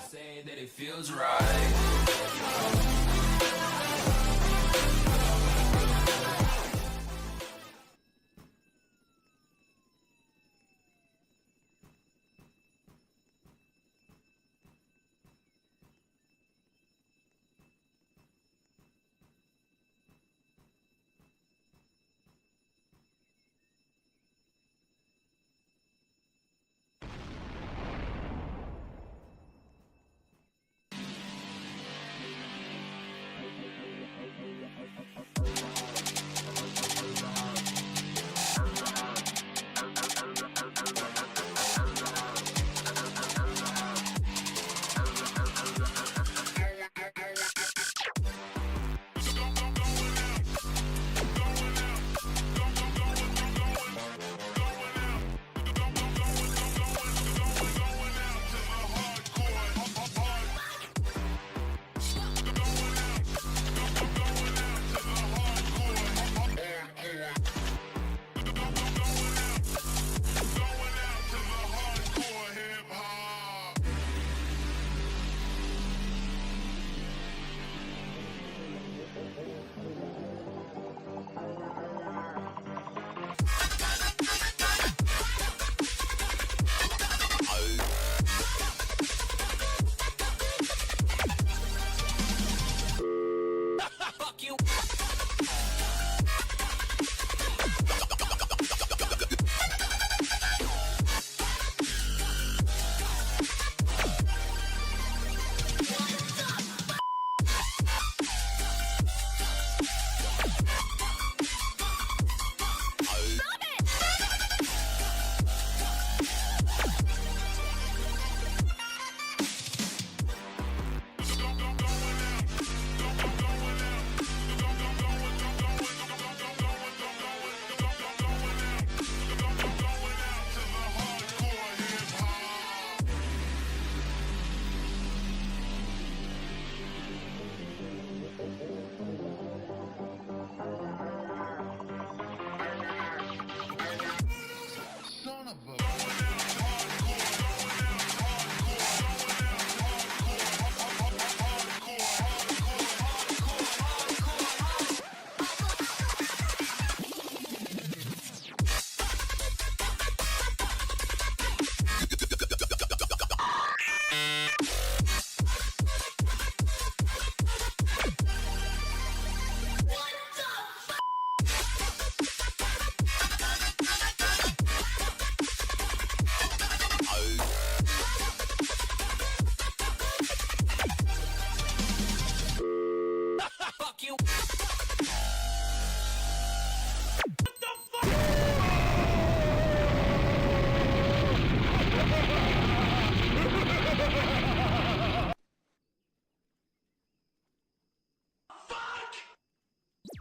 Say that it feels right.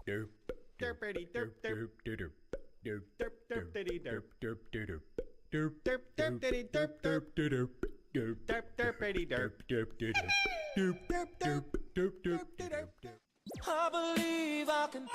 derp derpity derp derp derp derp derp derp diddy derp derp derp derp derp derp diddy derp derp derp derp derp derpity derp derp derp derp derp derp derp derp derp. I believe I can.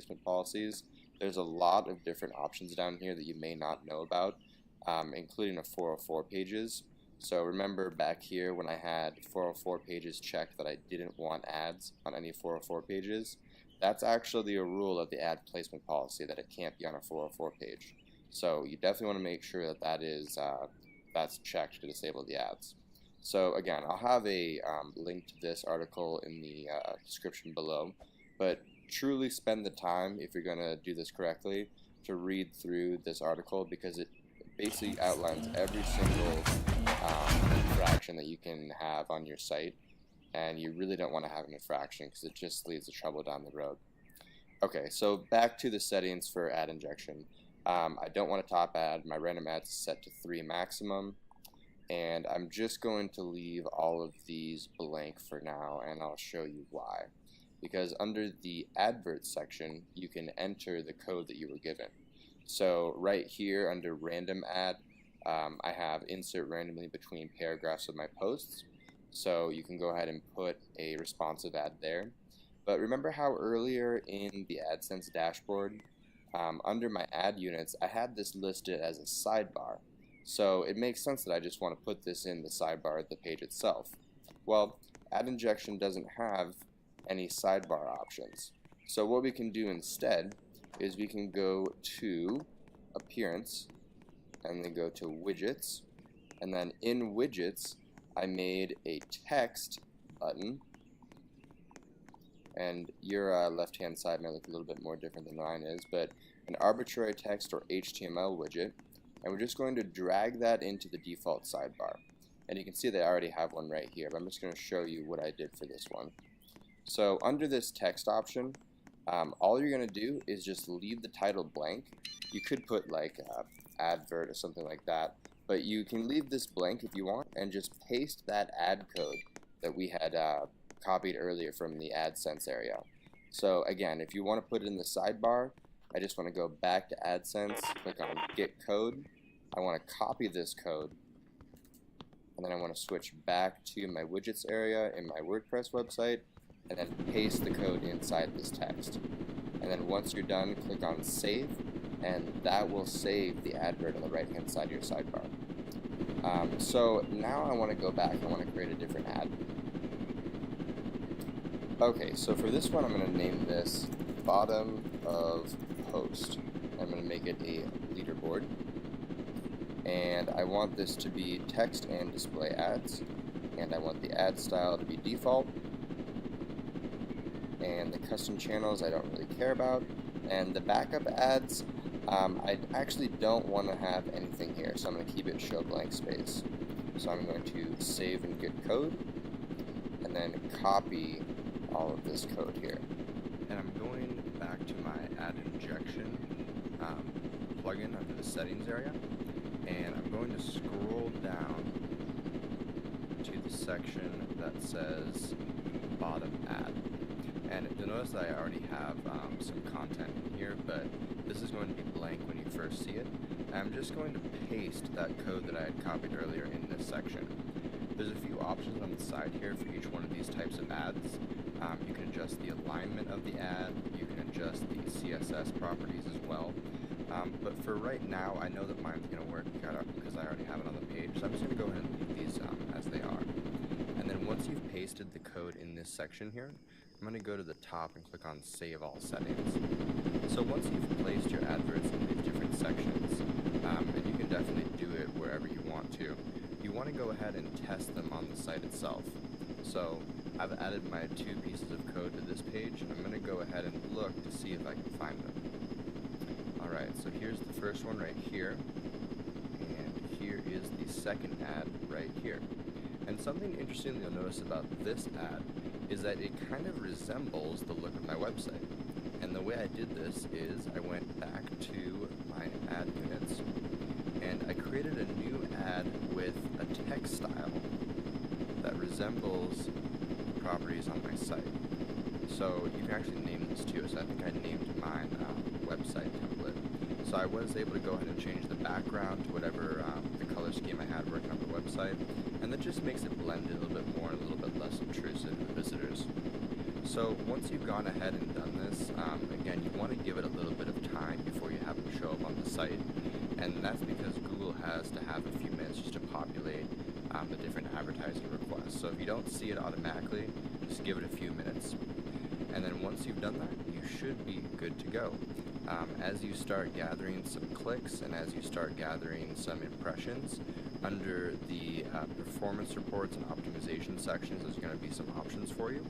placement policies, there's a lot of different options down here that you may not know about, including a 404 pages. So remember back here when I had 404 pages checked that I didn't want ads on any 404 pages? That's actually a rule of the ad placement policy, that it can't be on a 404 page. So you definitely want to make sure that that's checked to disable the ads. So again, I'll have a link to this article in the description below, but truly spend the time, if you're going to do this correctly, to read through this article, because it basically outlines every single infraction that you can have on your site, and you really don't want to have an infraction because it just leads to trouble down the road. Okay, so back to the settings for ad injection. I don't want a top ad. My random ads is set to 3 maximum, and I'm just going to leave all of these blank for now, and I'll show you why. Because under the advert section, you can enter the code that you were given. So right here under random ad, I have insert randomly between paragraphs of my posts. So you can go ahead and put a responsive ad there. But remember how earlier in the AdSense dashboard, under my ad units, I had this listed as a sidebar. So it makes sense that I just want to put this in the sidebar of the page itself. Well, ad injection doesn't have any sidebar options. So what we can do instead is we can go to Appearance, and then go to Widgets, and then in Widgets I made a text button, and your left hand side may look a little bit more different than mine is, but an arbitrary text or HTML widget, and we're just going to drag that into the default sidebar. And you can see that I already have one right here, but I'm just going to show you what I did for this one. So under this text option, all you're going to do is just leave the title blank. You could put like advert or something like that, but you can leave this blank if you want and just paste that ad code that we had copied earlier from the AdSense area. So again, if you want to put it in the sidebar, I just want to go back to AdSense, click on Get Code. I want to copy this code, and then I want to switch back to my widgets area in my WordPress website, and then paste the code inside this text. And then once you're done, click on Save, and that will save the advert on the right hand side of your sidebar. So now I want to go back, I want to create a different ad. Okay, so for this one I'm going to name this Bottom of Post. I'm going to make it a leaderboard, and I want this to be text and display ads, and I want the ad style to be default, and the custom channels I don't really care about, and the backup ads I actually don't want to have anything here, so I'm going to keep it show blank space. So I'm going to save and get code, and then copy all of this code here. And I'm going back to my ad injection plugin under the settings area, and I'm going to scroll down to the section that says bottom ad. And you'll notice that I already have some content in here, but this is going to be blank when you first see it. I'm just going to paste that code that I had copied earlier in this section. There's a few options on the side here for each one of these types of ads. You can adjust the alignment of the ad, you can adjust the CSS properties as well. But for right now, I know that mine's going to work because I already have it on the page, so I'm just going to go ahead and leave these as they are. And then once you've pasted the code in this section here, I'm going to go to the top and click on Save All Settings. So once you've placed your adverts in these different sections, and you can definitely do it wherever you want to, you want to go ahead and test them on the site itself. So I've added my 2 pieces of code to this page, and I'm going to go ahead and look to see if I can find them. Alright, so here's the first one right here, and here is the second ad right here. And something interesting you'll notice about this ad is that it kind of resembles the look of my website. And the way I did this is I went back to my ad units, and I created a new ad with a text style that resembles the properties on my site. So you can actually name this too. So I think I named mine website template. So I was able to go ahead and change the background to whatever the color scheme I had working on the website, and that just makes it blend a little bit more and a little bit less intrusive to the visitors. So once you've gone ahead and done this, again, you want to has to have a few minutes just to populate the different advertising requests. So if you don't see it automatically, just give it a few minutes. And then once you've done that, you should be good to go. As you start gathering some clicks and as you start gathering some impressions, under the performance reports and optimization sections, there's going to be some options for you.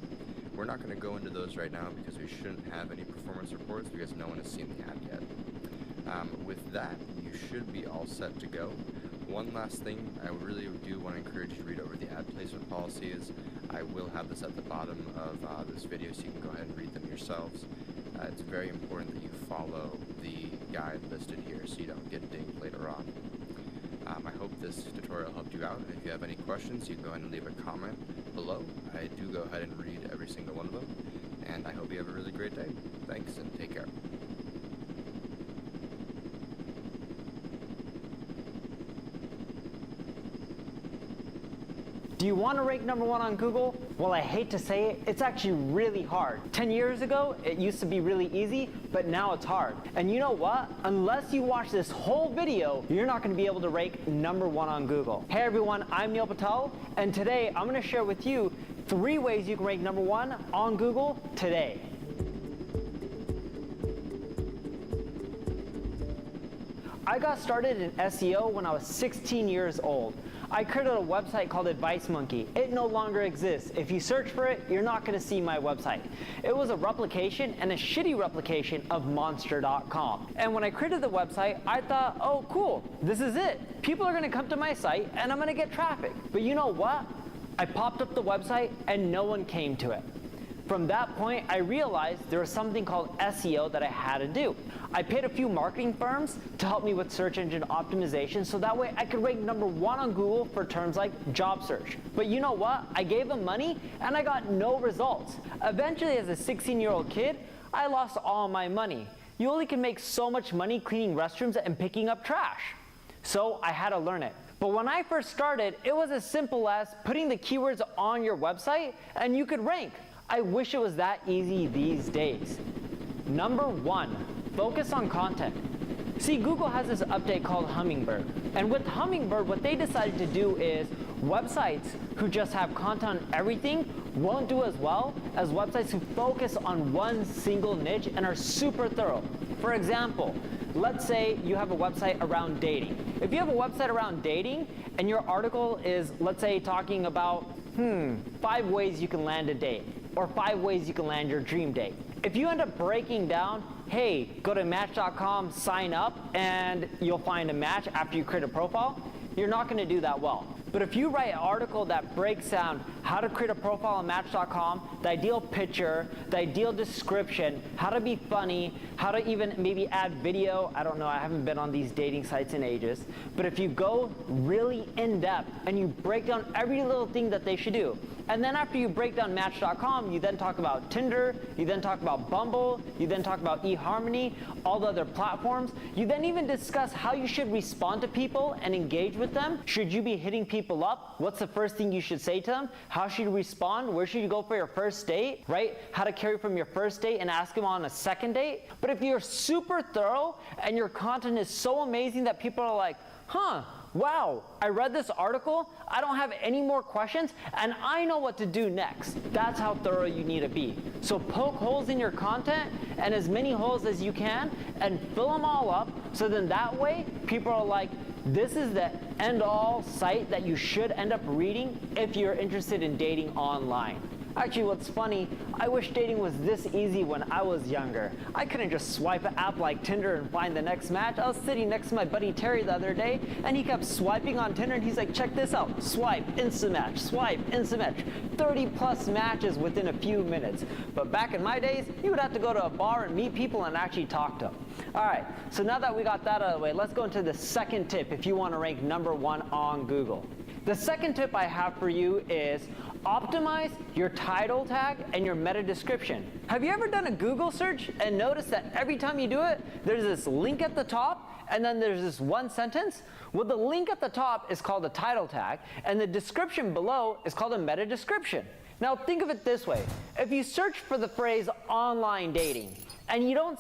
We're not going to go into those right now because we shouldn't have any performance reports because no one has seen the ad yet. With that, you should be all set to go. One last thing, I really do want to encourage you to read over the ad placement policies. I will have this at the bottom of this video so you can go ahead and read them yourselves. It's very important that you follow the guide listed here so you don't get dinged later on. I hope this tutorial helped you out, and if you have any questions, you can go ahead and leave a comment below. I do go ahead and read every single one of them, and I hope you have a really great day. Thanks, and take care. Do you want to rank #1 on Google? Well, I hate to say it, it's actually really hard. 10 years ago, it used to be really easy, but now it's hard. And you know what? Unless you watch this whole video, you're not going to be able to rank #1 on Google. Hey everyone, I'm Neil Patel, and today I'm going to share with you 3 ways you can rank #1 on Google today. I got started in SEO when I was 16 years old. I created a website called Advice Monkey. It no longer exists. If you search for it, you're not going to see my website. It was a replication, and a shitty replication, of monster.com. And when I created the website, I thought, oh cool, this is it. People are going to come to my site and I'm going to get traffic. But you know what? I popped up the website and no one came to it. From that point, I realized there was something called SEO that I had to do. I paid a few marketing firms to help me with search engine optimization so that way I could rank #1 on Google for terms like job search. But you know what? I gave them money and I got no results. Eventually, as a 16-year-old kid, I lost all my money. You only can make so much money cleaning restrooms and picking up trash. So I had to learn it. But when I first started, it was as simple as putting the keywords on your website and you could rank. I wish it was that easy these days. #1, focus on content. See, Google has this update called Hummingbird. And with Hummingbird, what they decided to do is websites who just have content on everything won't do as well as websites who focus on one single niche and are super thorough. For example, let's say you have a website around dating. If you have a website around dating and your article is, let's say, talking about 5 ways you can land a date, or 5 ways you can land your dream date. If you end up breaking down, hey, go to match.com, sign up, and you'll find a match after you create a profile, you're not going to do that well. But if you write an article that breaks down how to create a profile on Match.com, the ideal picture, the ideal description, how to be funny, how to even maybe add video. I don't know, I haven't been on these dating sites in ages. But if you go really in depth and you break down every little thing that they should do, and then after you break down Match.com, you then talk about Tinder, you then talk about Bumble, you then talk about eHarmony, all the other platforms. You then even discuss how you should respond to people and engage with them. Should you be hitting people up? What's the first thing you should say to them? How should you respond? Where should you go for your first date, right? How to carry from your first date and ask them on a second date. But if you're super thorough and your content is so amazing that people are like, wow, I read this article, I don't have any more questions, and I know what to do next. That's how thorough you need to be. So poke holes in your content, and as many holes as you can, and fill them all up, so then that way, people are like, this is the end-all site that you should end up reading if you're interested in dating online. Actually, what's funny, I wish dating was this easy when I was younger. I couldn't just swipe an app like Tinder and find the next match. I was sitting next to my buddy Terry the other day, and he kept swiping on Tinder, and he's like, check this out, swipe, instant match, swipe, instant match. 30+ matches within a few minutes. But back in my days, you would have to go to a bar and meet people and actually talk to them. All right, so now that we got that out of the way, let's go into the second tip if you want to rank #1 on Google. The second tip I have for you is optimize your title tag and your meta description. Have you ever done a Google search and noticed that every time you do it, there's this link at the top and then there's this one sentence? Well, the link at the top is called a title tag and the description below is called a meta description. Now think of it this way. If you search for the phrase online dating and you don't